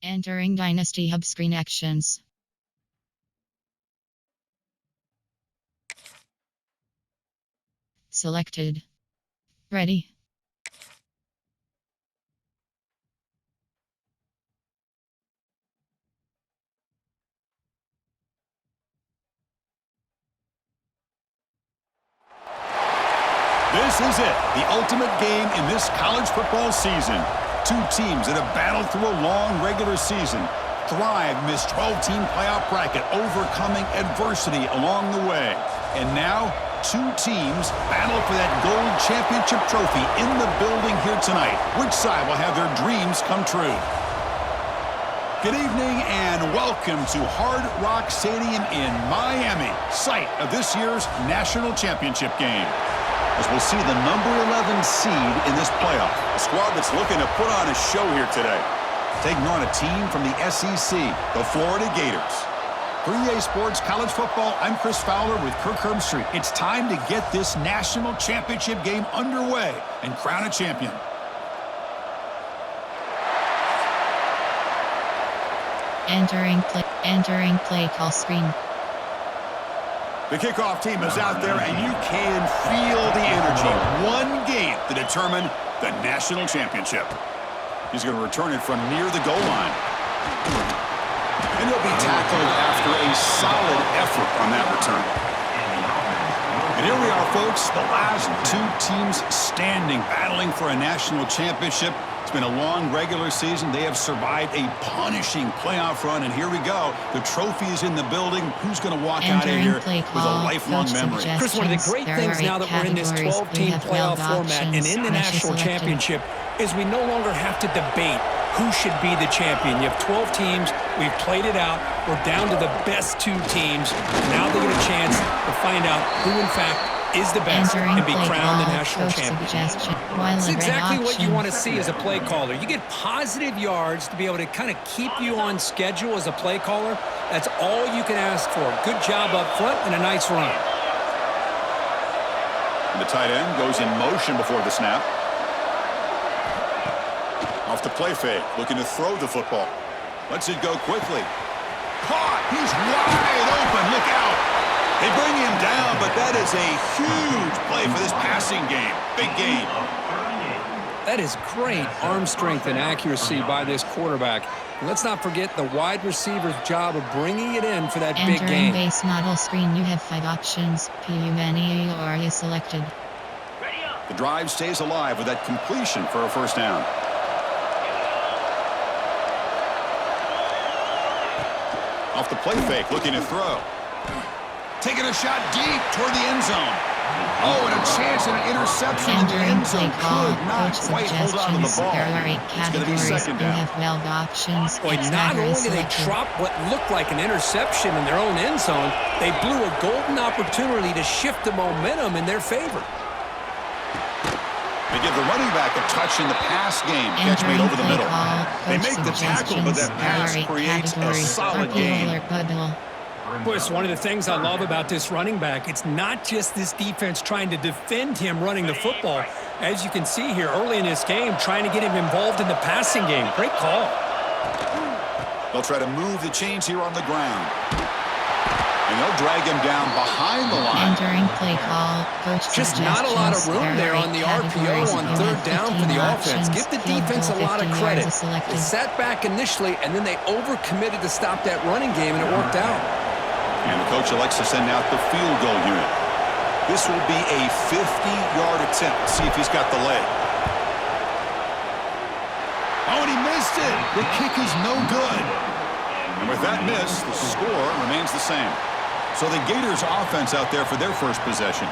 Entering Dynasty Hub screen actions. Selected. Ready. This is it, the ultimate game in this college football season. Two teams that have battled through a long regular season, thrive in this 12-team playoff bracket, overcoming adversity along the way. And now, two teams battle for that gold championship trophy in the building here tonight. Which side will have their dreams come true? Good evening and welcome to Hard Rock Stadium in Miami, site of this year's national championship game. As we'll see the number 11 seed in this playoff. A squad that's looking to put on a show here today. Taking on a team from the SEC, the Florida Gators. For EA Sports College Football, I'm Chris Fowler with Kirk Herbstreit. It's time to get this national championship game underway and crown a champion. Entering play call screen. The kickoff team is out there, and you can feel the energy. One game to determine the national championship. He's going to return it from near the goal line. And he'll be tackled after a solid effort on that return. And here we are, folks, the last two teams standing, battling for a national championship. It's been a long regular season. They have survived a punishing playoff run, and here we go. The trophy is in the building. Who's going to walk out of here with a lifelong memory? Chris, one of the great things now that we're in this 12-team playoff format and in the national championship is we no longer have to debate who should be the champion. You have 12 teams. We've played it out. We're down to the best two teams. Now they get a chance to find out who, in fact, is the best and be crowned the national champion. It's exactly what you want to see as a play caller. You get positive yards to be able to kind of keep you on schedule as a play caller. That's all you can ask for. Good job up front and a nice run. And the tight end goes in motion before the snap. Off the play fake, looking to throw the football. Lets it go quickly. Caught! He's wide open. Look out! They bring him down, but that is a huge play for this passing game. Big game. That is great arm strength and accuracy by this quarterback. And let's not forget the wide receiver's job of bringing it in for that big game. Entering base model screen, you have 5 options. PUNE or is selected. The drive stays alive with that completion for a first down. Off the play fake, looking to throw. Taking a shot deep toward the end zone. Oh, and a chance at an interception in the end zone. Could not quite hold on to the ball. There are 8 It's going to be categories. second You down. have 12 options. Boy, not only did they drop what looked like an interception in their own end zone, they blew a golden opportunity to shift the momentum in their favor. They give the running back a touch in the pass game. Catch made over the middle. They make the tackle, but that pass creates a solid gain. Boy, it's one of the things I love about this running back. It's not just this defense trying to defend him running the football. As you can see here early in this game, trying to get him involved in the passing game. Great call. They'll try to move the chains here on the ground. And they'll drag him down behind the line. Entering play call. Just not a lot of room there on the RPO on third down for the offense. Give the defense a lot of credit. They sat back initially, and then they overcommitted to stop that running game, and it worked out. And the coach elects to send out the field goal unit. This will be a 50-yard attempt. Let's see if he's got the leg. Oh, and he missed it. The kick is no good. And with that miss, the score remains the same. So the Gators offense out there for their first possession.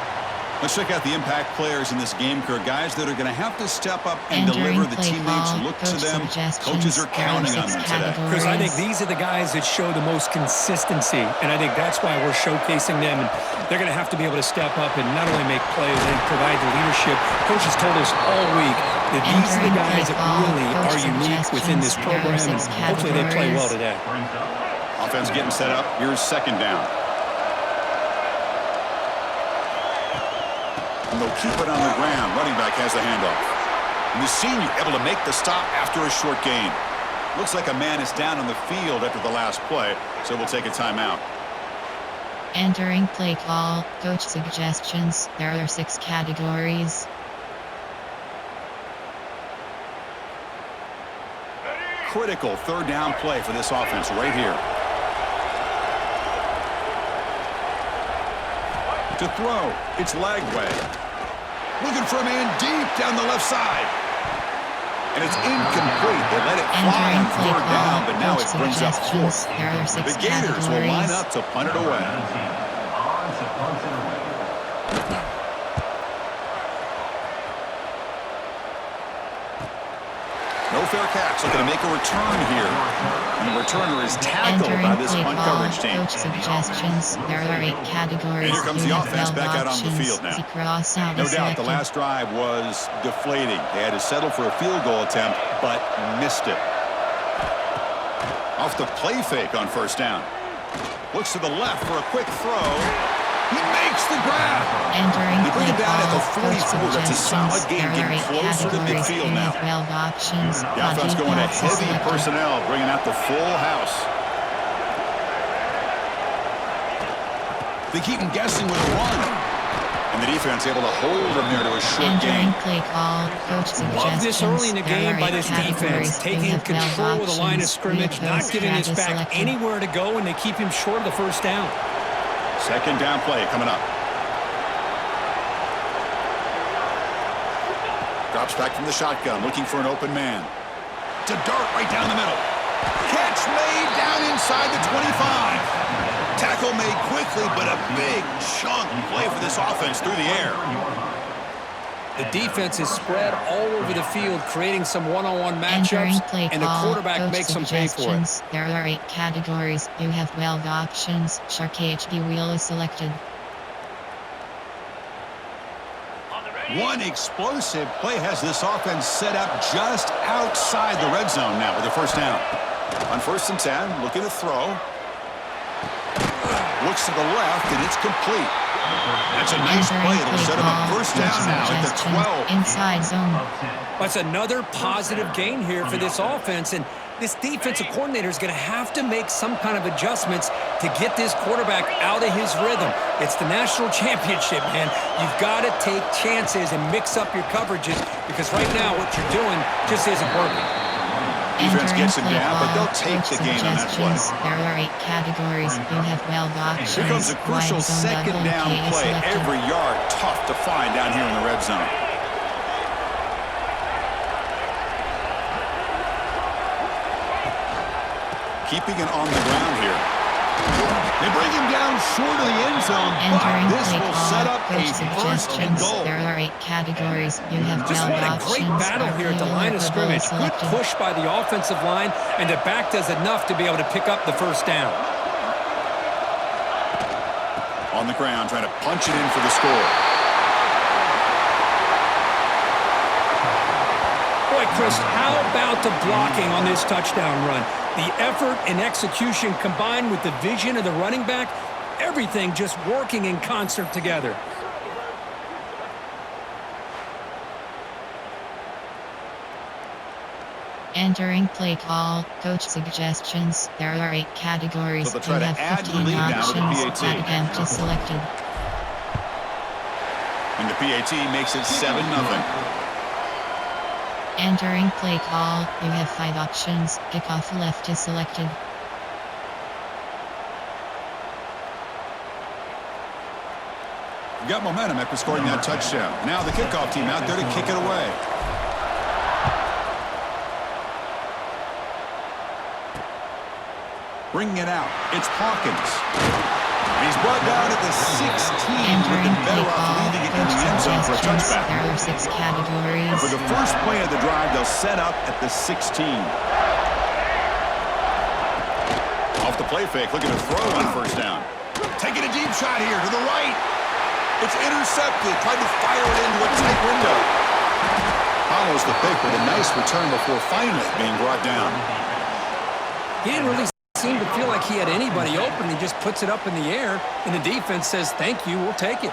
Let's check out the impact players in this game, Kirk. Guys that are going to have to step up and deliver. The teammates look to them. Coaches are counting on them today. Chris, I think these are the guys that show the most consistency, and I think that's why we're showcasing them. And they're going to have to be able to step up and not only make plays and provide the leadership. Coaches told us all week that these are the guys that really are unique within this program, and hopefully they play well today. Offense getting set up. Here's second down. And they'll keep it on the ground. Running back has the handoff. And the senior able to make the stop after a short gain. Looks like a man is down on the field after the last play, so we'll take a timeout. Entering play call, coach suggestions. There are 6 categories. Critical third down play for this offense right here. To throw, it's Lagway. Looking for a man deep down the left side. And it's incomplete. They let it fly on third down, but now it brings up 4th. The Gators will line up to punt it away. No fair catch. Looking to make a return here. And the returner is tackled by this punt coverage team. Coach suggestions. There are 8 categories. And here comes the offense back out on the field now. No doubt the last drive was deflating. They had to settle for a field goal attempt, but missed it. Off the play fake on first down. Looks to the left for a quick throw. He makes the grab. Entering they bring him down at the play 44. That's a solid game, getting closer to midfield now. Options. The offense going to heavy personnel, bringing out the full house. They keep him guessing with a run. And the defense able to hold him there to a short gain. Play call, coach suggestions. Love this early in the game by this defense, taking control of the line of scrimmage, not giving us back anywhere to go, and they keep him short of the first down. Second down play coming up. Drops back from the shotgun, looking for an open man. To dart right down the middle. Catch made down inside the 25. Tackle made quickly, but a big chunk play for this offense through the air. The defense is spread all over the field, creating some one-on-one matchups, and the quarterback makes them pay for it. There are 8 categories. You have 12 options. Shark HD wheel is selected. One explosive play has this offense set up just outside the red zone now with a first down. On 1st and 10, looking to throw. Looks to the left, and it's complete. That's a nice play. It'll set him up first down now at the 12. Inside zone. That's another positive gain here for this offense, and this defensive coordinator is going to have to make some kind of adjustments to get this quarterback out of his rhythm. It's the national championship, man. You've got to take chances and mix up your coverages, because right now what you're doing just isn't working. Defense gets him down, but they'll take the gain on that play. There are 8 categories. You have 12 options. Here comes a crucial second down play. Every yard tough to find down here in the red zone. Keeping it on the ground here. They bring him down short of the end zone, but this will set up a first and goal. There are 8 categories. You have just what a great battle here at the line of scrimmage. Good push by the offensive line, and the back does enough to be able to pick up the first down. On the ground, trying to punch it in for the score. Boy, Chris, how about the blocking on this touchdown run? The effort and execution combined with the vision of the running back, everything just working in concert together. Entering play call, coach suggestions. There are 8 categories. So they'll try to add to the lead now with the PAT. That attempt is selected. And the PAT makes it 7-0. Entering play call, you have 5 options. Kickoff left is selected. Got momentum after scoring that touchdown. Now the kickoff team out there to kick it away. Bringing it out. It's Hawkins. And he's brought down at the 16. Entering better off leaving it in the end zone for a touchback. There are 6 categories. And for the first play of the drive, they'll set up at the 16. Off the play fake, looking to throw on first down. Taking a deep shot here to the right. It's intercepted. Tried to fire it into a tight window. Follows the pick with a nice return before finally being brought down. He didn't really seem to feel like he had anybody open. He just puts it up in the air, and the defense says, thank you, we'll take it.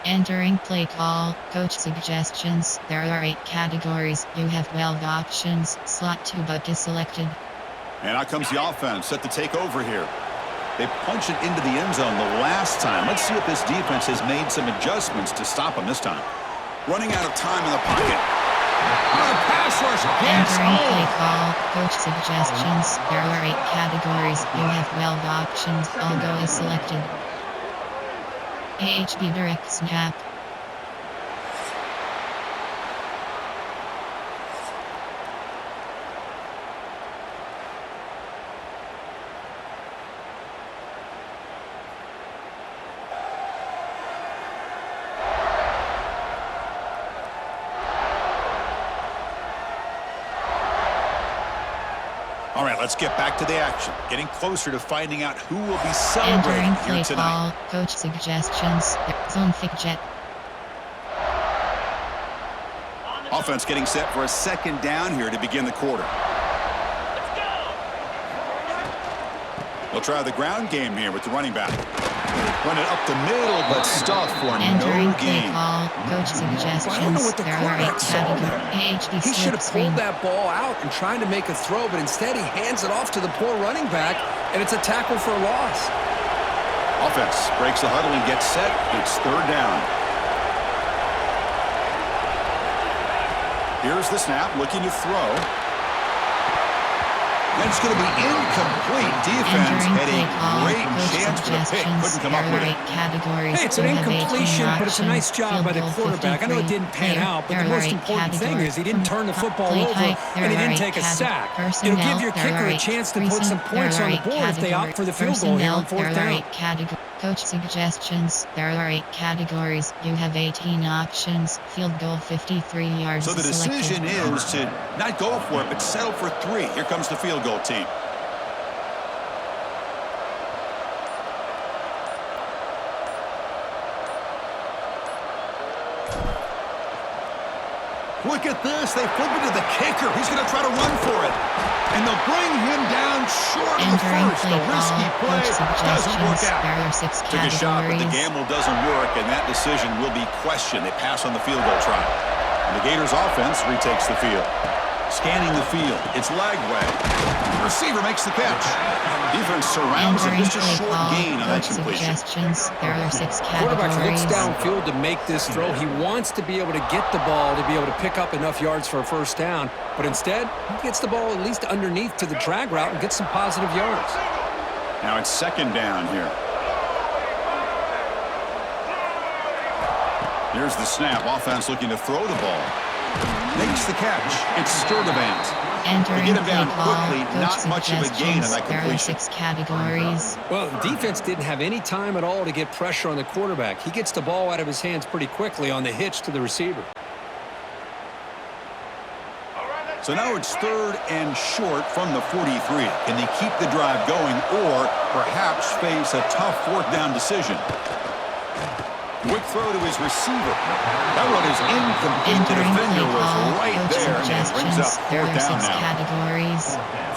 Entering play call, coach suggestions. There are 8 categories. You have 12 options. Slot 2 bucket is selected. And out comes the offense set to take over here. They punch it into the end zone the last time. Let's see if this defense has made some adjustments to stop them this time. Running out of time in the pocket. Oh, pass rush. Yes. Entering play call, coach suggestions. There are 8 categories. You have 12 options. All go is selected. AHB direct snap. All right, let's get back to the action. Getting closer to finding out who will be celebrating Entering here play tonight. call, coach suggestions. Zone thick jet. Offense getting set for a second down here to begin the quarter. They'll try the ground game here with the running back. Run it up the middle, but stuff for Entering no play gain. call, coach suggestions. I don't know what the There are 8 quarterback saw there. categories. He should have screen. pulled that ball out and tried to make a throw, but instead he hands it off to the poor running back, and it's a tackle for a loss. Offense breaks the huddle and gets set. It's third down. Here's the snap, looking to throw. That's going to be incomplete. Defense Entering had play a call, great coach chance for the pick. suggestions. Couldn't come There up are with 8 it. categories. Hey, it's an You have 18 incompletion, but it's a nice options. job by the Field goal quarterback. I know it 53. didn't pan out, but the There are most 8 important thing is he didn't turn the football Play over, height. and he There are didn't 8 take a sack. It'll personnel. give your There kicker are a 8 chance to put some points There on are the 8 board if they opt for the field goal here on fourth There are down. 8 categories. Coach suggestions. There are 8 categories. You have 18 options. Field goal 53 yards. So the decision selected. is to not go for it, but settle for 3. Here comes the field goal team. Look at this. They flip it to the kicker. He's going to try to run for it. And they'll bring him down short of the Entering first. play A risky call, play coach doesn't work suggestions. out. There are 6 Took a shot, but the categories. gamble doesn't work, and that decision will be questioned. They pass on the field goal try. And the Gators offense retakes the field. Scanning the field. It's Lagway. The receiver makes the catch. Defense surrounds him. Entering Just a play short call, gain on that coach completion. suggestions. There are 6 Quarterback looks categories. downfield to make this throw. He wants to be able to get the ball to be able to pick up enough yards for a first down, but instead, he gets the ball at least underneath to the drag route and gets some positive yards. Now it's second down here. Here's the snap. Offense looking to throw the ball. Makes the catch. It's Sturdivant. Entering They get him play down call, quickly. coach Not much of a gain on suggestions. that There are completion. 6 categories. Well, the defense didn't have any time at all to get pressure on the quarterback. He gets the ball out of his hands pretty quickly on the hitch to the receiver. So now it's third and short from the 43. Can they keep the drive going or perhaps face a tough fourth down decision? Quick throw to his receiver. That one is incomplete. The Entering defender play was call, right coach there, and it brings up suggestions. There fourth are down 6 now. categories.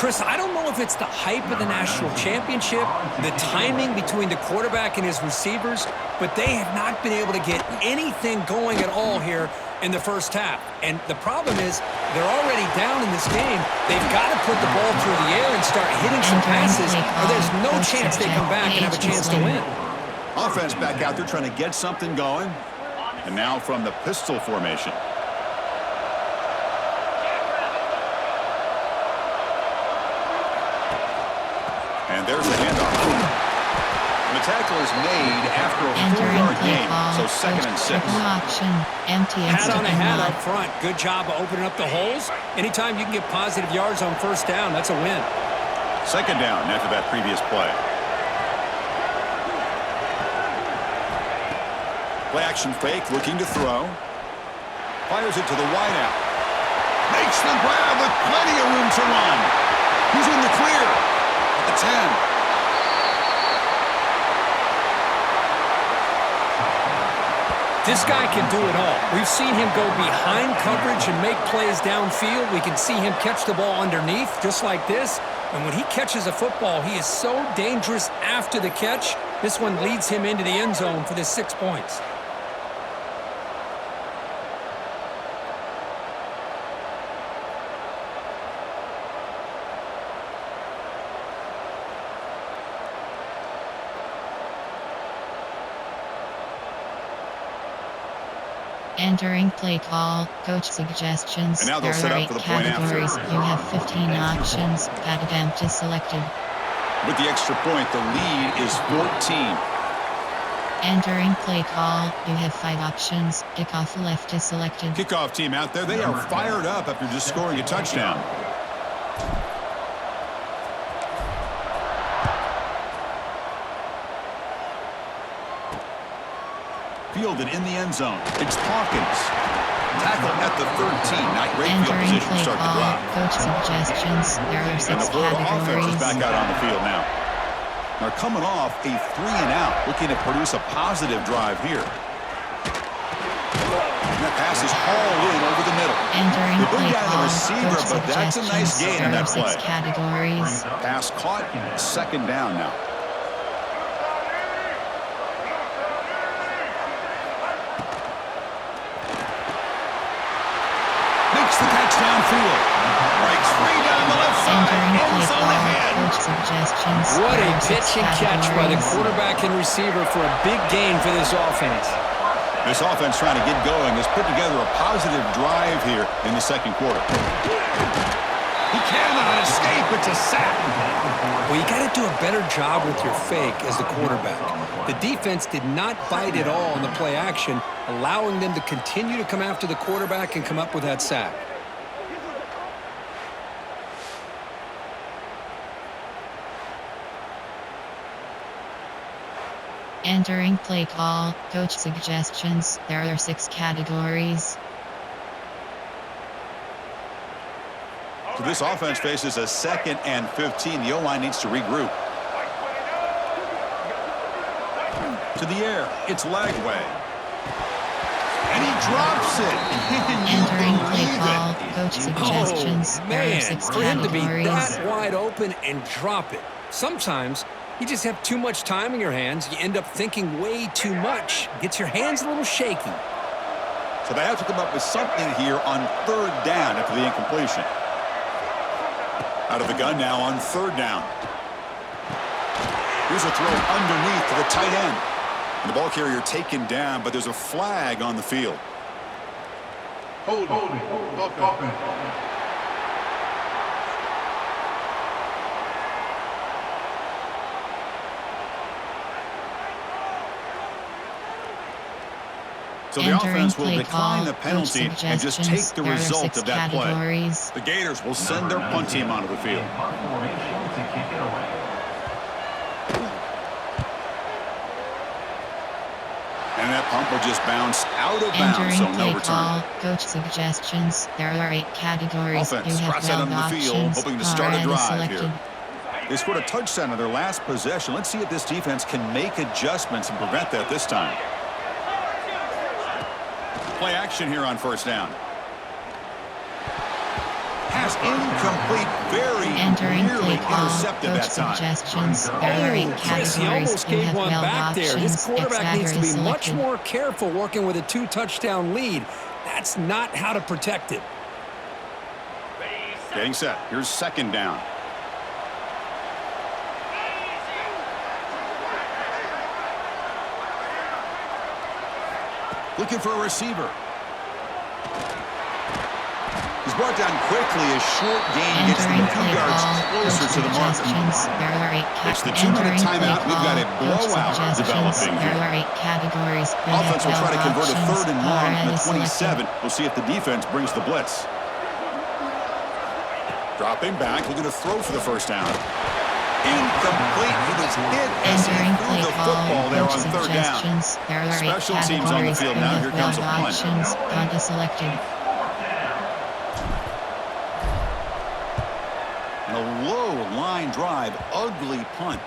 Chris, I don't know if it's the hype of the national championship, the timing between the quarterback and his receivers, but they have not been able to get anything going at all here in the first half. And the problem is they're already down in this game. They've got to put the ball through the air and start hitting some passes, or there's no chance they come back and have a chance to win. Offense back out there trying to get something going. And now from the pistol formation. And there's the handoff. And the tackle is made after a Entering 4-yard play gain. call, So second coach and 6. triple option. Empty Hat on a instant hat lock. up front. Good job of opening up the holes. Anytime you can get positive yards on first down, that's a win. Second down after that previous play. Play action fake, looking to throw. Fires it to the wideout. Makes the grab with plenty of room to run. He's in the clear at the 10. This guy can do it all. We've seen him go behind coverage and make plays downfield. We can see him catch the ball underneath, just like this. And when he catches a football, he is so dangerous after the catch. This one leads him into the end zone for the 6 points. Entering play call, coach suggestions. And now they'll There set are up 8 for the point after. categories. You have 15 options. Pad attempt is selected. With the extra point, the lead is 14. Entering play call, you have 5 options. Kickoff left is selected. Kickoff team out there, they are fired up after just scoring a touchdown. Fielded in the end zone. It's Hawkins. Tackle at the 13. Not great field Entering position to play start the call, drive. coach suggestions. There are 6 And the Florida offense is categories. back out on the field now. They're coming off a 3-and-out, looking to produce a positive drive here. And that pass is hauled in over the middle. Entering They bring play down the call, receiver, coach but that's a nice suggestions. gain in There are that 6 play. categories. Pass caught, second down now. Makes the catch downfield. Breaks free down the left side. Entering End play zone call, ahead. coach suggestions. What There a are 6 pitch and catch by the categories. quarterback and receiver for a big gain for this offense. This offense trying to get going has put together a positive drive here in the second quarter. He cannot escape. It's a sack. Well, you got to do a better job with your fake as the quarterback. The defense did not bite at all on the play action, allowing them to continue to come after the quarterback and come up with that sack. Entering play call, coach suggestions. There are 6 categories. So this offense faces a 2nd and 15. The O-line needs to regroup. To the air, it's Lagway. And he drops it. Can you Entering play believe call, it? coach suggestions. Oh, There are man, 6 for him to be categories. that wide open and drop it. Sometimes you just have too much time in your hands. You end up thinking way too much. Gets your hands a little shaky. So they have to come up with something here on 3rd down after the incompletion. Out of the gun now on 3rd down. Here's a throw underneath to the tight end. And the ball carrier taken down, but there's a flag on the field. Hold it. So the Entering offense will play decline call, the coach penalty and just take suggestions. the There are result 6 of that play. categories. The Gators will send their punt team onto the field. And that punt will just bounce out of bounds, Entering so no play return. call, coach suggestions. There are 8 categories. Offense You have cross out 12 onto the field, options. hoping to start a Alright, drive selected. here. They scored a touchdown on their last possession. Let's see if this defense can make adjustments and prevent that this time. Play action here on 1st down. Pass incomplete, very Entering nearly play call, intercepted coach that time. suggestions. There are 8 Chris, he categories. almost You gave have one 12 back there. options. This quarterback X needs to battery be much selected. more careful working with a 2-touchdown lead. That's not how to protect it. Getting set. Here's 2nd down. Looking for a receiver. He's brought down quickly. A short gain gets them Entering 2 play yards call, closer coach to the marker. suggestions. There are 8 It's the 2-minute timeout. We've got a blowout developing There here. are 8 categories. You have Offense will try to 12 convert a options. 3rd and 1 from Already the 27. selected. We'll see if the defense brings the blitz. Dropping back, looking to throw for the 1st down. Incomplete. He was hit as he Entering threw play the call, football there coach on 3rd down. suggestions. There are 8 Special teams on the categories. field You now. have Here comes a 12 punt. options. Punt is selected. And a low line drive, ugly punt.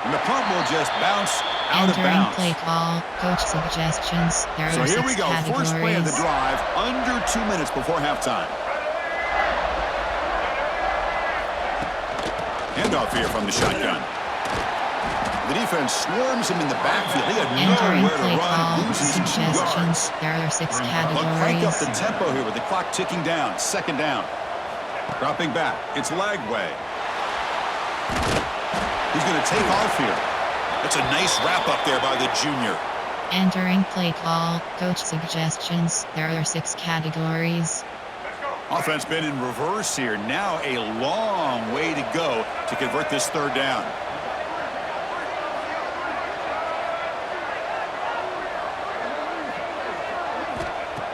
And the punt will just bounce out of Entering bounds. play call, coach suggestions. There So are here 6 we go, categories. first play of the drive, under 2 minutes before halftime. Handoff here from the shotgun. The defense swarms him in the backfield. He had Entering nowhere to play run, call, loses 2 yards. suggestions. There are 6 But crank up categories. the tempo here with the clock ticking down. 2nd down. Dropping back, it's Lagway. He's going to take off here. That's a nice wrap up there by the junior. Entering play call, coach suggestions. There are 6 categories. Offense been in reverse here. Now a long way to go to convert this third down.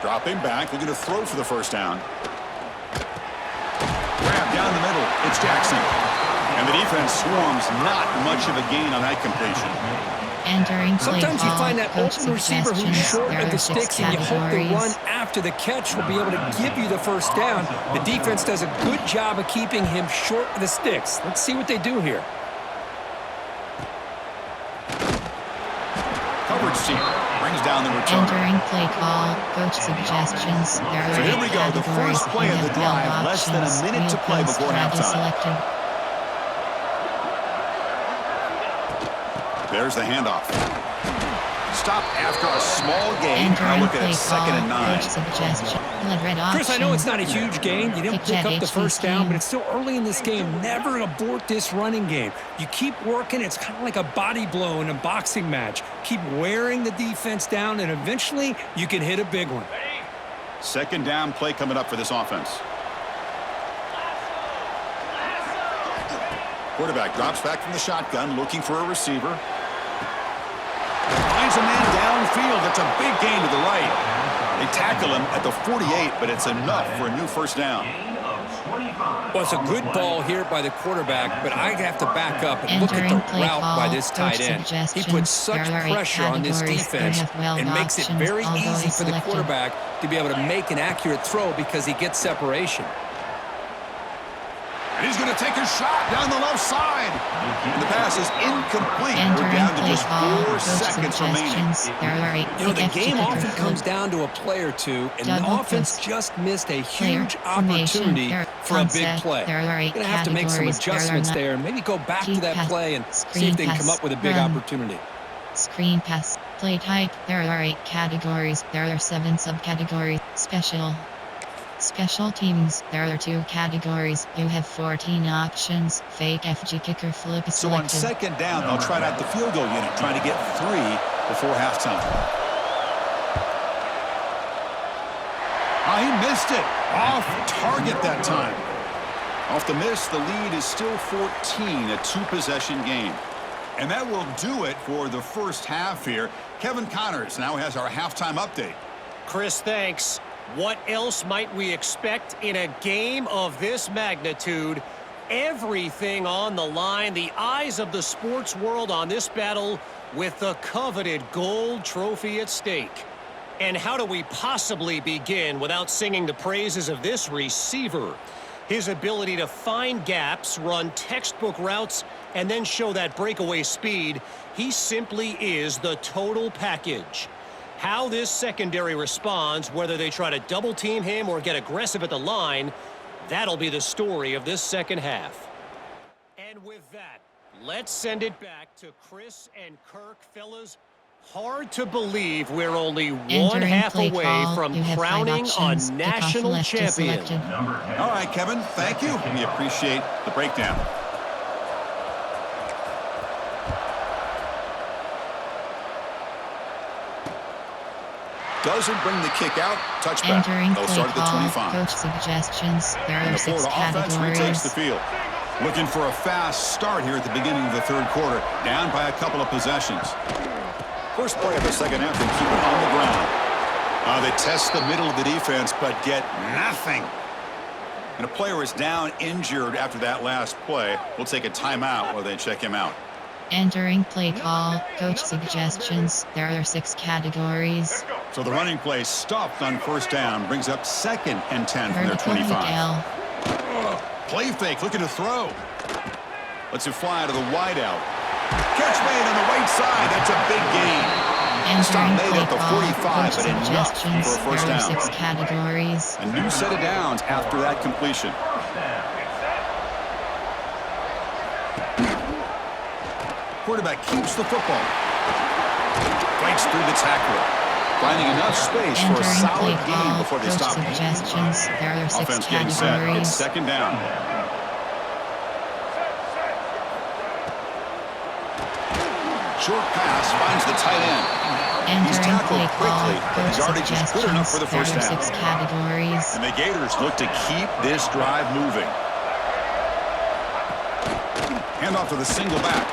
Dropping back, looking to throw for the first down. Grab down the middle. It's Jackson. And the defense swarms. Not much of a gain on that completion. Entering play Sometimes you call, find that coach open receiver who's suggestions. short There of are the 6 sticks, and you hope the categories. run after the catch will be able to give you the first down. The defense does a good job of keeping him short of the sticks. Let's see what they do here. Coverage team brings down the return. Entering play call, coach suggestions. There are So here 8 we go, the categories. first play You of the have 12 drive, less than a options. minute to Wheel play post before ready halftime. selected. There's the handoff. Stop after a small gain. Now Entering look at play it, second and call, 9. coach suggestion. Red Chris, I know it's option. not a huge gain. You didn't pick up the first down, but it's still early in this game. Never abort this running game. You keep working. It's kind of like a body blow in a boxing match. Keep wearing the defense down, and eventually you can hit a big one. Second down play coming up for this offense. Quarterback drops back from the shotgun, looking for a receiver. Finds a man downfield. That's a big gain to the right. They tackle him at the 48, but it's enough for a new first down. Well, it's a good ball here by the quarterback, but I have to back up and look at Entering the play route by call, this coach tight end. He suggestions. puts such There are 8 pressure on this categories. defense You have 12 and makes it options, very although easy for the selected. quarterback to be able to make an accurate throw because he gets separation. And he's going to take a shot down the left side. And the pass is incomplete. We're Entering down to play just call, 4 coach seconds remaining. suggestions. There are 8 You know, the PFG game kicker often comes flip. down to a play or two, and the Double offense post. just missed a Player huge formation. opportunity There- for a big concept. play. There are 8 Going to have to make some categories. There are adjustments 9 there and maybe go back to Key that pass, play and see screen if they can pass, come up with a big run. opportunity. Screen pass. Play type. There are 8 categories. There are 7 subcategories. Special teams. There are 2 categories. You have 14 options. Fake FG kicker flip is So on selected. second down, they'll try out the field goal unit, trying to get 3 before halftime. He missed it. Off target that time. Off the miss, the lead is still 14, a 2-possession game. And that will do it for the first half here. Kevin Connors now has our halftime update. Chris, thanks. What else might we expect in a game of this magnitude? Everything on the line, the eyes of the sports world on this battle with the coveted gold trophy at stake. And how do we possibly begin without singing the praises of this receiver? His ability to find gaps, run textbook routes, and then show that breakaway speed, he simply is the total package. How this secondary responds, whether they try to double-team him or get aggressive at the line, that'll be the story of this second half. And with that, let's send it back to Chris and Kirk. Fellas, hard to believe we're only one Entering half play away call. from You have 5 crowning a options. Kickoff national left is champion. selected. All right, Kevin, thank you. We appreciate the breakdown. Doesn't bring the kick out. Touchback. Entering They'll play start at the call. 25. Coach suggestions. There And are the 6 Florida offense retakes the categories. field. Looking for a fast start here at the beginning of the third quarter. Down by a couple of possessions. First play of the second half, they keep it on the ground. They test the middle of the defense, but get nothing. And a player is down injured after that last play. We'll take a timeout while they check him out. Entering play call. Coach suggestions. There are 6 categories. So the running play stopped on first down. Brings up 2nd and 10 from their Vertical 25. Miguel. Play fake, looking to throw. Lets it fly to the wideout. Catch made on the right side. That's a big gain. Stop Entering made play at the call. 45, Coach but enough suggestions. for a first There are down. 6 categories. A new set of downs after that completion. Quarterback keeps the football. Breaks through the tackler. Finding enough space for a Entering play solid gain call. before they Coach stop. suggestions. There are 6 Offense getting set. It's categories. second down. Short pass finds the tight end. He's Entering tackled play call, quickly, but his coach yardage is good enough for the suggestions. first There are down. 6 categories. And the Gators look to keep this drive moving. Handoff to the single back.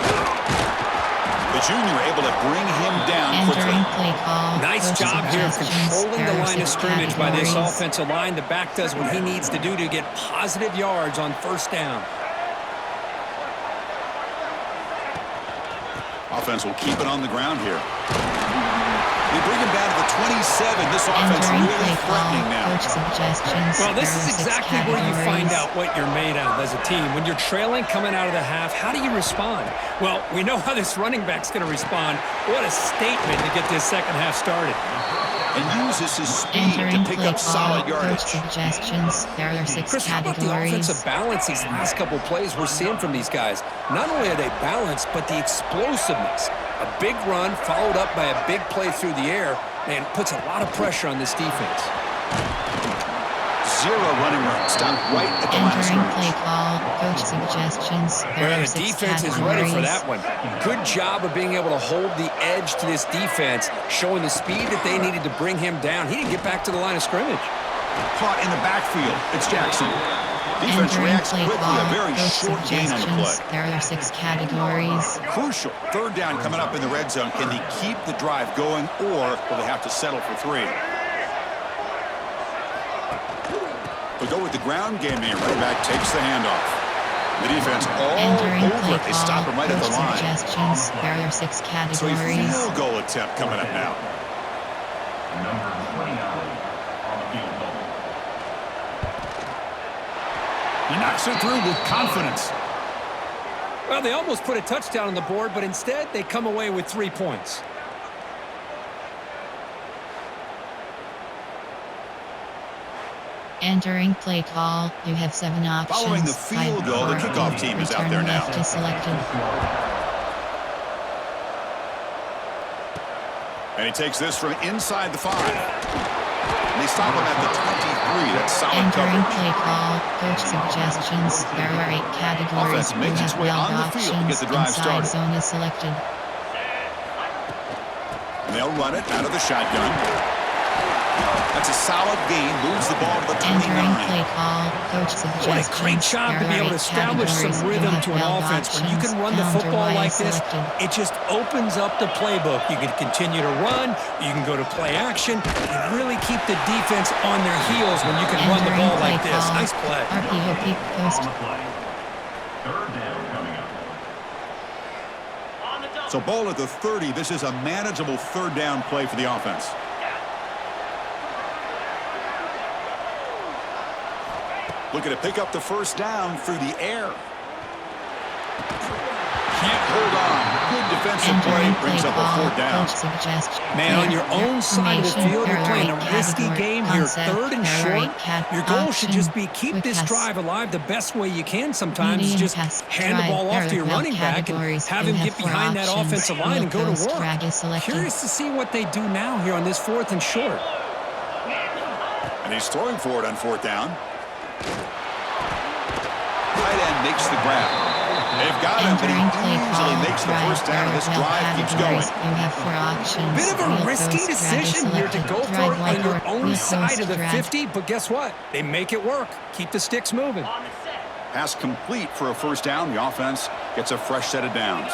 The junior able to bring him down quickly. Entering play call, Nice coach job here suggestions. controlling the There are line of 6 scrimmage by this categories. offensive line. The back does what he needs to do to get positive yards on first down. Offense will keep it on the ground here. They bring him down to the 27. This offense Entering really play call, threatening now. coach suggestions. Well, this There is are 6 exactly where you find categories. out what you're made of as a team. When you're trailing coming out of the half, how do you respond? Well, we know how this running back's going to respond. What a statement to get this second half started. And uses his speed Entering to pick play up solid call, coach yardage. suggestions. There are 6 Chris, how about the categories. offensive balance these last couple plays we're seeing from these guys? Not only are they balanced, but the explosiveness. A big run followed up by a big play through the air, man, puts a lot of pressure on this defense. 0 running room. Stop right at the line of Entering play scrimmage. call, coach suggestions. There Well, are the 6 defense is categories. ready for that one. Good job of being able to hold the edge to this defense, showing the speed that they needed to bring him down. He didn't get back to the line of scrimmage. Caught in the backfield. It's Jackson. Defense Entering reacts play quickly. call, A very coach short gain on the play. suggestions. There are 6 categories. Crucial. Third down coming up in the red zone. Can they keep the drive going, or will they have to settle for 3? They'll go with the ground game here. Running back takes the handoff. The defense all Entering over play it. They stop him call, right at the coach line. suggestions. There are 6 So a categories. field goal attempt coming up now. Number 29 on the field goal. He knocks it through with confidence. Well, they almost put a touchdown on the board, but instead they come away with 3 points. Entering play call, you have 7 options. Following the field goal, the kickoff team is out there Return now. left is selected. And he takes this from inside the 5. And they stop him at the 23. That's solid Entering coverage. play call, coach suggestions. There are 8 categories. Offense makes You its have way 12 on the field to get options. the drive Inside started. zone is selected. And they'll run it out of the shotgun. That's a solid gain. Moves the ball to the 29. Entering play call, coach suggestions. What a great job to be able to establish some rhythm to an offense. When you can run the football like this, it just opens up the playbook. You can continue to run. You can go to play action. You really keep the defense on their heels when you can run the ball like this. Nice play. RPO peak post. Third down coming up. So ball at the 30. This is a manageable third down play for the offense. Looking to pick up the first down through the air. Can't hold on. Good defensive play. Entering Brings play up a call, 4th down. coach suggestions. Man, on your own side of the field, you're playing a risky game here. Third and short. Your goal should just be keep this drive alive the best way you can sometimes. Medium Just pass, hand the ball drive. off to your There are running back and 12 have him categories. get You have behind that 4 options. offensive line and go Post to work. drag is selected. Curious to see what they do now here on this 4th and short. And he's throwing for it on 4th down. Tight end makes the grab. They've got him, but Entering he play easily call, makes the drive. first down, and this There are 12 drive keeps going. categories. You have 4 options. Bit of a Wheel risky post drag is decision here to selected. go for Drive it on right your or own wheel side post of the drag. 50, but guess what? They make it work. Keep the sticks moving. Pass complete for a first down. The offense gets a fresh set of downs.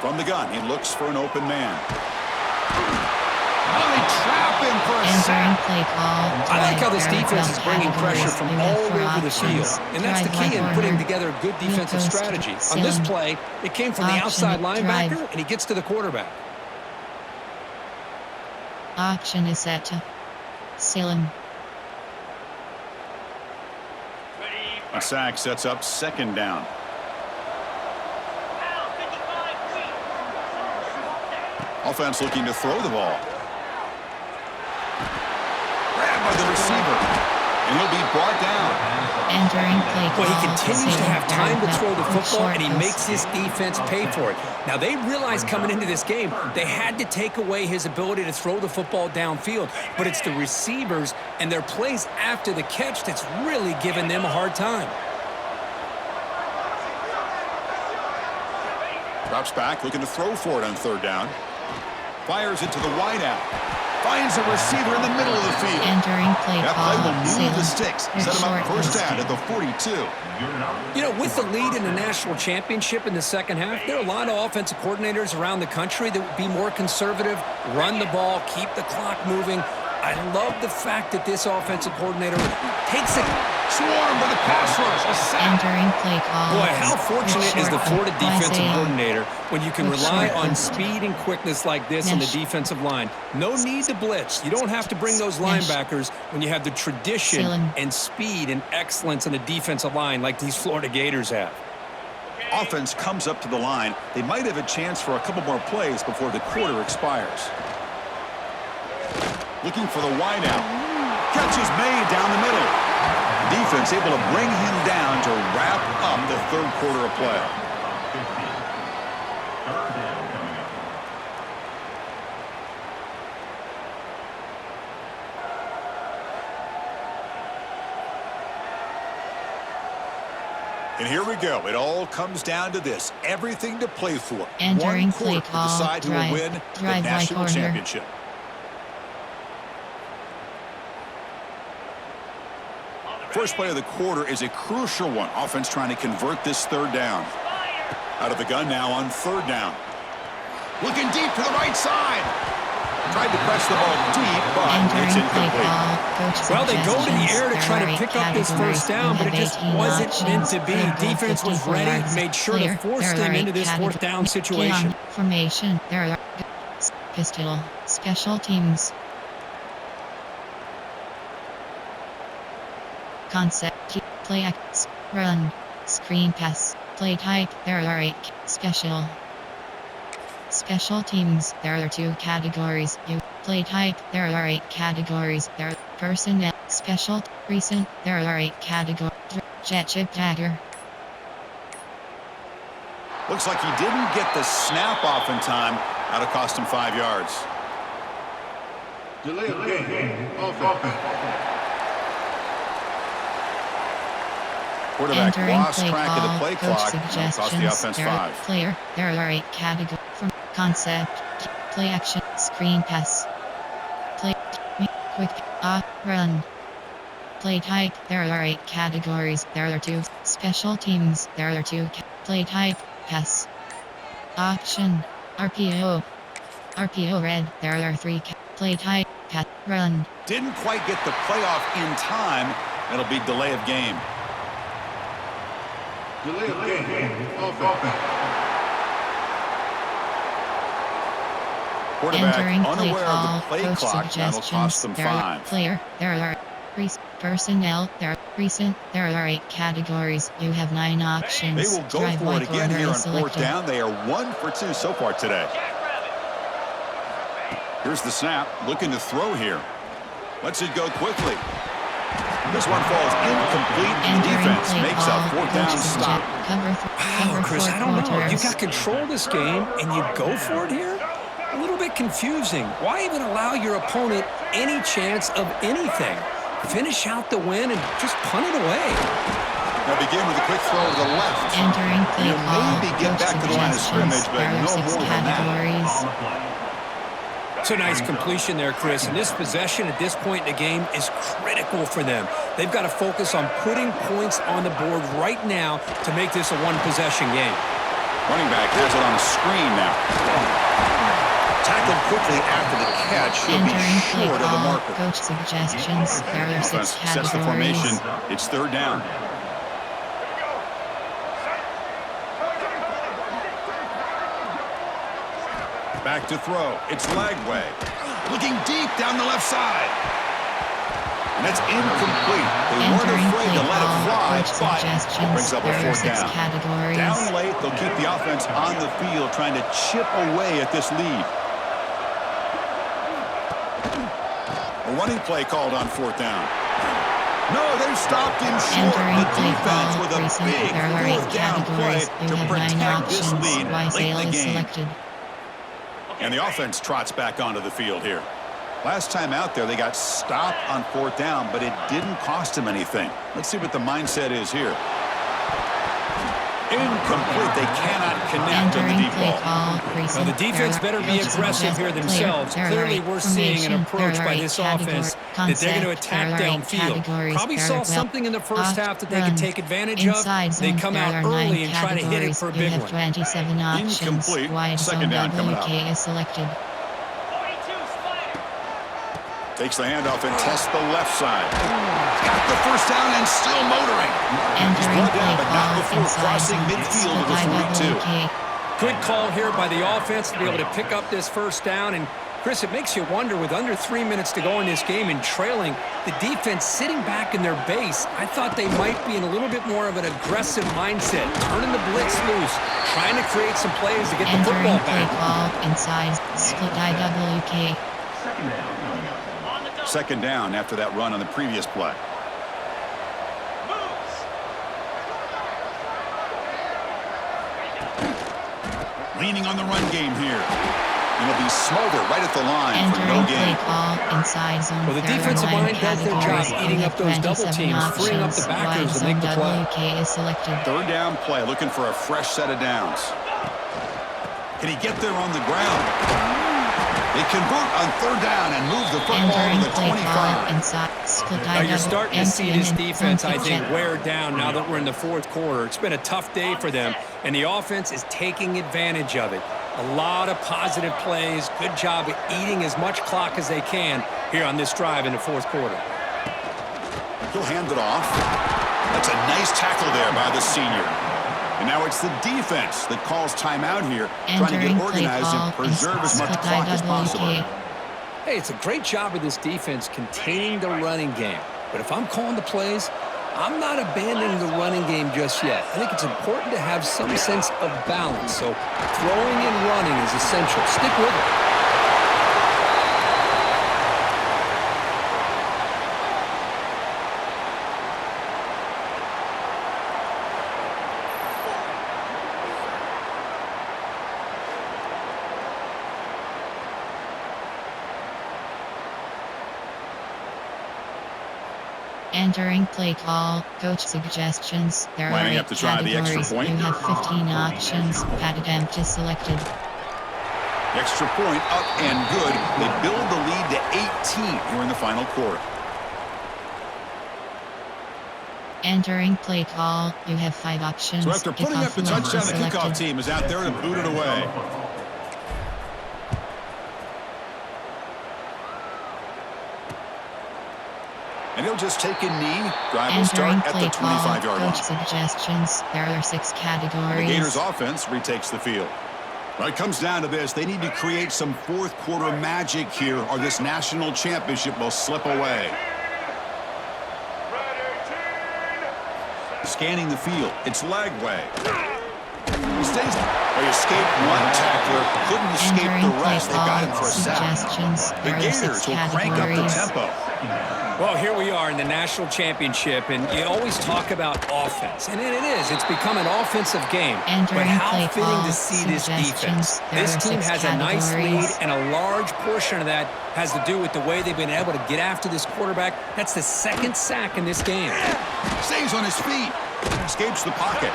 From the gun, he looks for an open man. Oh, they trap him for a Entering sack. play call. I like how this Drive. There are defense is 12 bringing pressure categories. from You have all 4 over the field. options. And that's the Drive key in right putting corner. together a good Wheel defensive post, strategy. On ceiling. this play, it came from the Option, outside linebacker, drive. and he gets to the quarterback. Option is set to ceiling. A sack sets up 2nd down. Offense looking to throw the ball. Grabbed by the receiver. And he'll be brought down. Entering play call. Well, he continues to have time to throw the Short football, and he post. makes his defense pay for it. Now, they realized coming into this game, they had to take away his ability to throw the football downfield, but it's the receivers and their plays after the catch that's really giving them a hard time. Drops back, looking to throw for it on 3rd down. Fires it to the wideout. Finds a receiver in the middle of the field. Entering play That play call. will move the sticks. Set him up first Short down at the 42. You know, with the lead in the national championship in the second half, there are a lot of offensive coordinators around the country that would be more conservative, run the ball, keep the clock moving. I love the fact that this offensive coordinator takes it. Swarm with a pass rush. A sack. Entering play call. Boy, how fortunate is the Florida defensive Isaiah. coordinator when you can With rely short on post. speed and quickness like this on the Mesh. defensive line. No need to blitz. You don't have to bring those Mesh. linebackers when you have the tradition Ceiling. and speed and excellence in the defensive line like these Florida Gators have. Offense comes up to the line. They might have a chance for a couple more plays before the quarter expires. Looking for the wideout. Catch is made down the middle. Defense able to bring him down to wrap up the third quarter of play. 15. Third down coming up. And here we go. It all comes down to this. Everything to play for. Entering One play quarter to call. decide who will Drive. win the Drive by national corner. championship. First play of the quarter is a crucial one. Offense trying to convert this third down. Out of the gun now on third down. Looking deep to the right side. Tried to press the ball deep, but it's Entering play incomplete. call. Coach Well, they go to the suggestions. air to There try are to 8 pick up this categories. first down, You but it have just 18 wasn't meant options. to be. Field goal Defense was 54 ready, yards. made sure to Clear. force There them are into 8 this fourth down categories. situation. Formation. There are pistol. Special teams. Concept. Play acts. Run. Screen pass. Play type. There are 8 special. Special teams. There are 2 categories. You play type. There are 8 categories. There are personnel. Special. Recent. There are 8 categories. Jet chip dagger. Looks like he didn't get the snap off in time. That'll cost him 5 yards. Delay of game. Offense. Quarterback Entering lost play track call. of the play Coach clock. That'll cost the suggestions. offense There are 5. player. There are 8 categories. From concept. Play action. Screen pass. Play. Quick. Run. Play type. There are 8 categories. There are 2 special teams. There are 2 play type. Pass. Option. RPO. RPO red. There are 3 play type. Pass. Run. Didn't quite get the playoff in time. It'll be delay of game. Delay of game. Offense. Quarterback Entering play unaware call. of the play Coach clock. That'll cost suggestions. them There are 5. player. There are personnel. There are recent. There are 8 categories. You have 9 options. They will go Drive for by it again corner here on is fourth selected. down. They are 1 for 2 so far today. Here's the snap. Looking to throw here. Lets it go quickly. This one falls incomplete. The Entering defense play makes call. a fourth Coach down suggest- stop. Cover Wow, Chris, I don't know. You quarters. got control of this game, and you go for it here? A little bit confusing. Why even allow your opponent any chance of anything? Finish out the win and just punt it away. Now begin with a quick throw to the left. Entering play You call. maybe get Coach back to the line of suggestions. scrimmage, but There are no 6 more than that. categories. On the play. It's a nice completion there, Chris, and this possession at this point in the game is critical for them. They've got to focus on putting points on the board right now to make this a one-possession game. Running back has it on the screen now. Tackled quickly after the catch. He'll be Entering play short of the call. marker. Coach suggestions. There are 6 Offense sets the formation. categories. It's third down. Back to throw. It's Lagway. Looking deep down the left side. And it's incomplete. They weren't Entering afraid to play let it call. fly, Coach but it suggestions. brings up a There are fourth 6 down. categories. Down late, they'll keep the offense on the field trying to chip away at this lead. A running play called on fourth down. No, they stopped him short. Entering The play defense call. with a Recent. big There are 8 fourth down play categories. You to have 9 protect this options. lead late Wysale in the is game. selected. And the offense trots back onto the field here. Last time out there, they got stopped on fourth down, but it didn't cost them anything. Let's see what the mindset is here. Incomplete. They cannot connect on the deep ball. Well, the defense better be aggressive here themselves. Clearly, we're seeing an approach by this offense that they're going to attack downfield. Probably saw something in the first half that they could take advantage of. They come out early and try to hit it for a big one. 27 options. Incomplete. Wide Second zone down coming up. WK is selected. Takes the handoff and tests the left side. Got the first down and still motoring. He's brought down, but not before crossing midfield of the 42. Good call here by the offense to be able to pick up this first down. And, Chris, it makes you wonder, with under 3 minutes to go in this game and trailing, the defense sitting back in their base, I thought they might be in a little bit more of an aggressive mindset, turning the blitz loose, trying to create some plays to get the football back. Ball inside, split IWK. Second down after that run on the previous play. Leaning on the run game here. And it'll be Smolder right at the line for no gain. Inside zone. Well, the defensive line does their job eating up those double teams, freeing up the backers to make the play. WK is selected. Third down play, looking for a fresh set of downs. Can he get there on the ground? They convert on third down and move the football to the 25. Now you're starting to see this defense, I think, wear down now that we're in the fourth quarter. It's been a tough day for them, and the offense is taking advantage of it. A lot of positive plays. Good job at eating as much clock as they can here on this drive in the fourth quarter. He'll hand it off. That's a nice tackle there by the senior. And now it's the defense that calls timeout here, trying to get organized and preserve as much clock as possible. Hey, it's a great job of this defense containing the running game. But if I'm calling the plays, I'm not abandoning the running game just yet. I think it's important to have some sense of balance. So throwing and running is essential. Stick with it. Entering play call, coach suggestions. There Lining are up to try the extra categories. point. You have 15 options. Pat attempt is selected. Extra point up and good. They build the lead to 18 here in the final quarter. Entering play call, you have 5 options. So after putting up the touchdown, the kickoff team is out there to boot it away. And he'll just take a knee. Drive will start at the 25-yard line. Coach suggestions. There are 6 categories. The Gators offense retakes the field. Well, it comes down to this. They need to create some fourth quarter magic here, or this national championship will slip away. Scanning the field. It's Lagway. He stays. They escaped one tackler. Couldn't escape the rest. They got him for a sack. The Gators will crank up the tempo. Well, here we are in the national championship, and you always talk about offense. And it is. It's become an offensive game. But how fitting to see this defense. This team has a nice lead, and a large portion of that has to do with the way they've been able to get after this quarterback. That's the 2nd sack in this game. Stays on his feet. Escapes the pocket.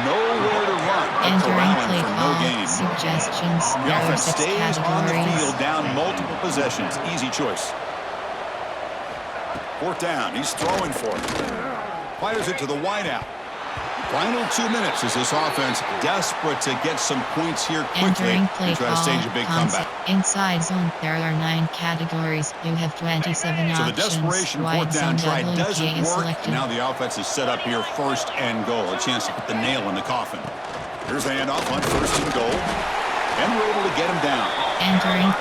Nowhere to run. Entering play for call, no gain. suggestions. The There are offense 6 stays on the categories. field, down multiple possessions. Easy choice. 4th down. He's throwing for it. Fires it to the wideout. Final 2 minutes as this offense desperate to get some points here quickly Entering play and try to call, stage a big comeback. Inside zone, there are 9 categories. You have 27 So the options. desperation Wide 4th down zone try WK doesn't is work. selected. Now the offense is set up here, 1st and goal. A chance to put the nail in the coffin. Here's the handoff on 1st and goal. And we're able to get him down. Entering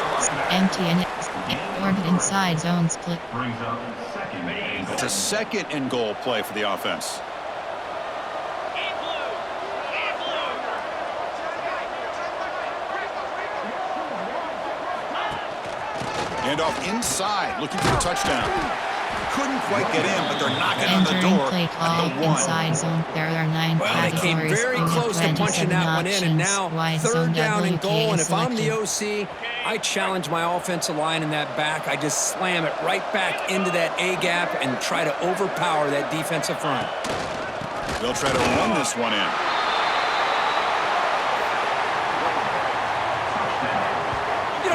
empty and inside zone split. Brings up 2nd and goal. It's a 2nd and goal play for the offense. Handoff inside, looking for a touchdown. Couldn't quite get in, but they're knocking on the Entering door play call, at the 1. inside zone, there are 9 Well, they categories. came very You have close to punching 27 that one in, and now Wide zone 3rd down and WK goal. And is if I'm the selected. OC, I challenge my offensive line in that back. I just slam it right back into that A-gap and try to overpower that defensive front. They'll try to run this one in.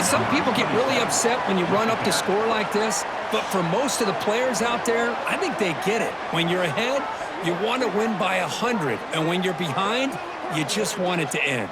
some people get really upset when you run up the score like this, but for most of the players out there, I think they get it. When you're ahead, you want to win by 100, and when you're behind, you just want it to end.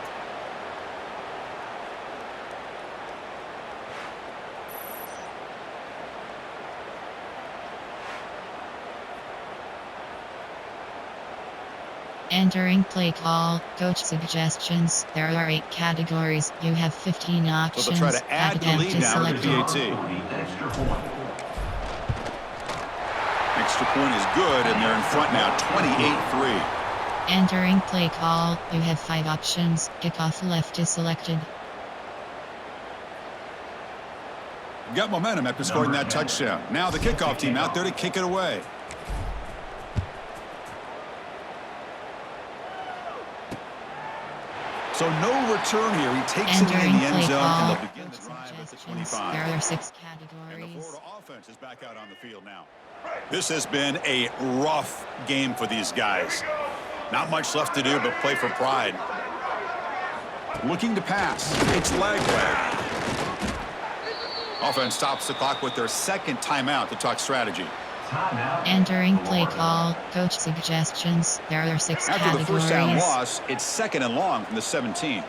Entering play call, coach suggestions. There are 8 categories. You have 15 options. So they'll try to add the lead now to the PAT. Extra point is good, and they're in front now, 28-3. Entering play call, you have 5 options. Kickoff left is selected. Got momentum after scoring that touchdown. Now the kickoff team out there to kick it away. So no return here. He takes it in the end zone, and they'll begin the drive at the 25. There are 6 And the categories. Florida offense is back out on the field now. This has been a rough game for these guys. Not much left to do but play for pride. Looking to pass. It's leg. Offense stops the clock with their second timeout to talk strategy. Entering play call, coach suggestions. There are 6 After categories. the first down loss, it's 2nd and long from the 17.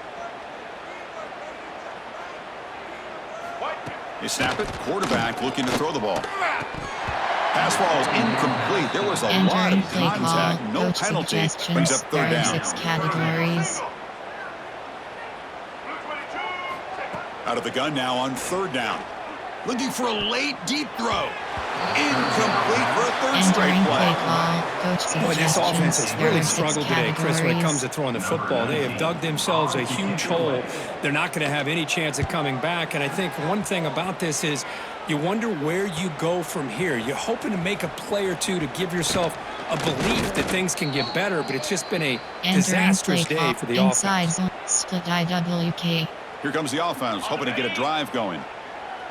They snap it. Quarterback looking to throw the ball. Pass ball is incomplete. There was a lot of Entering play contact. call, No coach penalty. Brings suggestions. up 3rd There are down. 6 categories. Out of the gun now on 3rd down. Looking for a late deep throw. Incomplete for a 3rd straight Entering play. play call, coach suggestions. Boy, this offense has There really are 6 struggled today, Chris, when it categories. comes to throwing the football. They have dug themselves a huge hole. They're not going to have any chance of coming back. And I think one thing about this is you wonder where you go from here. You're hoping to make a play or two to give yourself a belief that things can get better, but it's just been a Entering disastrous play day call, for the inside offense. zone, split IWK. Here comes the offense, hoping to get a drive going.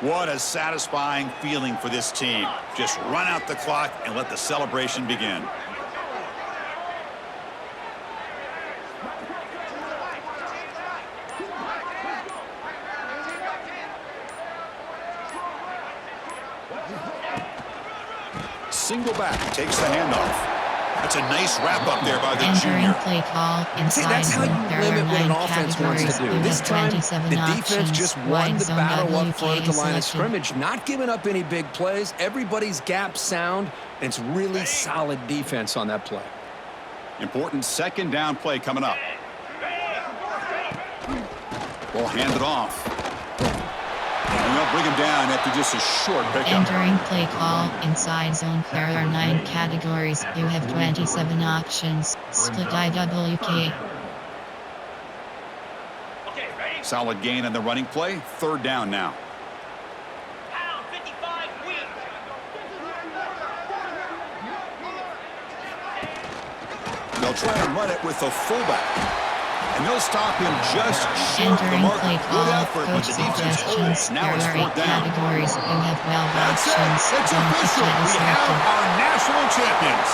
What a satisfying feeling for this team. Just run out the clock and let the celebration begin. Single back, takes the handoff. That's a nice wrap up there by the Entering junior. play call, See, inside that's how zone. you There limit are what an 9 offense wants categories. to do. You This have time, 27 the defense options. just won Wide the zone battle up front at the WK line of selected. scrimmage, not giving up any big plays. Everybody's gap sound, and it's really solid defense on that play. Important 2nd down play coming up. Ball handed off. And they'll bring him down after just a short pickup. Entering play call, inside zone. There are 9 categories. You have 27 options. Split IWK. Solid gain on the running play. 3rd down now. They'll try and run it with the fullback. And they'll stop him just short of the Entering mark. play Good call, effort, but coach the defense holds. suggestions. Now There it's are 4th 8 down. categories. You have 12 That's it. options. It's One official. ticket is We have selected. our national champions.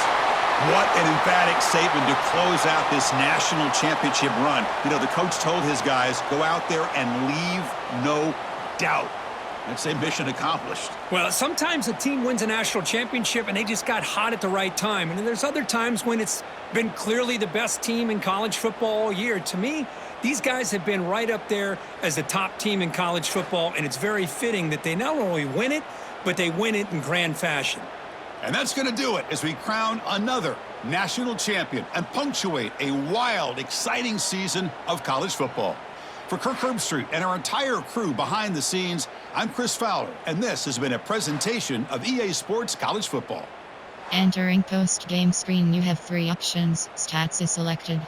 What an emphatic statement to close out this national championship run. You know, the coach told his guys, go out there and leave no doubt. I'd say mission accomplished. Well, sometimes a team wins a national championship and they just got hot at the right time. And then there's other times when it's been clearly the best team in college football all year. To me, these guys have been right up there as the top team in college football, and it's very fitting that they not only win it, but they win it in grand fashion. And that's going to do it as we crown another national champion and punctuate a wild, exciting season of college football. For Kirk Herbstreit and our entire crew behind the scenes, I'm Chris Fowler, and this has been a presentation of EA Sports College Football. Entering post-game screen. You have 3 options. Stats is selected.